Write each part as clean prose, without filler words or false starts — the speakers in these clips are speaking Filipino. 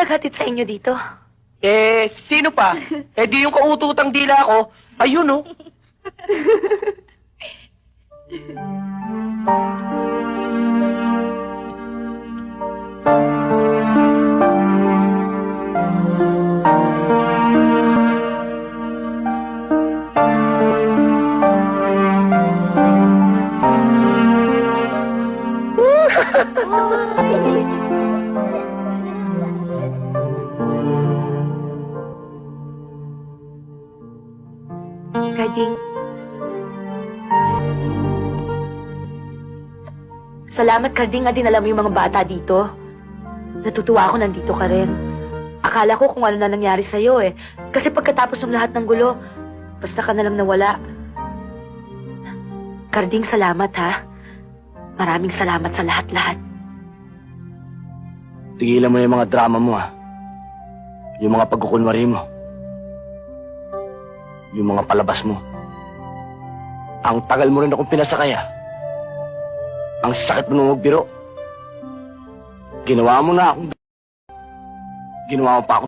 naghatid sa inyo dito? Sino pa? Di yung kaututang dila ko. Ayun, oh. Karding. Salamat, Karding, nga dinala mo yung mga bata dito. Natutuwa ako nandito ka rin. Akala ko kung ano na nangyari sa'yo eh. Kasi pagkatapos ng lahat ng gulo, basta ka na lang nawala. Karding, salamat ha. Maraming salamat sa lahat-lahat. Tigilan mo yung mga drama mo, ha. Yung mga pagkukunwari mo. Yung mga palabas mo. Ang tagal mo rin akong pinasakay, ha. Ang sakit mo nung magbiro. Ginawa mo na akong... Ginawa mo pa ako.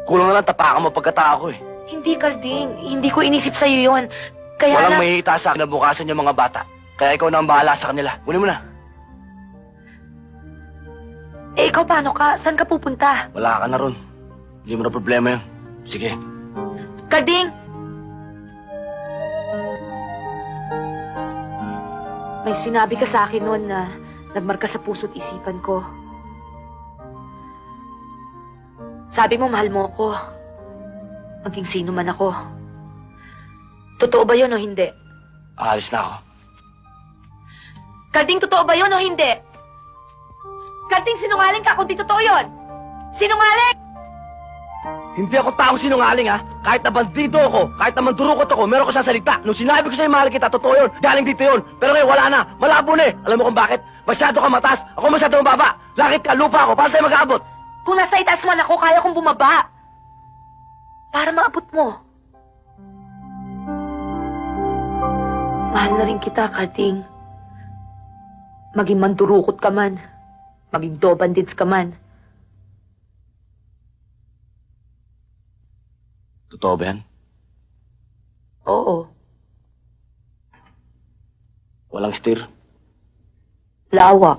Kulang na lang tapakan mo pagkatao ko, eh. Hindi, Karding. Hindi ko inisip sa'yo yun. Kaya Walang lang... mahihita sa akin na bukasan yung mga bata. Kaya ikaw na ang bahala sa kanila. Kunin mo na. ikaw paano ka? Saan ka pupunta? Wala ka na ron. Hindi mo na problema yun. Sige. Karding! May sinabi ka sa akin noon na nagmarka sa puso't isipan ko. Sabi mo, mahal mo ako. Maging sino man ako. Totoo ba yun o hindi? Aalis na ako. Karding, totoo ba yun o hindi? Karding, sinungaling ka kung di totoo yun! Sinungaling! Hindi ako tao sinungaling, ha? Kahit na bandido ako, kahit na mandurukot ako, meron ko sasalita. Nung sinabi ko sa'yo mahal kita, totoo yun. Galing dito yun. Pero ngayon wala na. Malabo na eh. Alam mo kung bakit? Masyado ka mataas. Ako masyado mababa. Lakit ka, lupa ako. Paano tayo mag-aabot? Kung nasa itaas man ako, kaya kong bumaba. Para maabot mo. Mahal na rin kita, Karding. Maging mandurukot ka man. Maging dobandits ka man. Totoo ba yan? Oo. Walang steer? Lawa.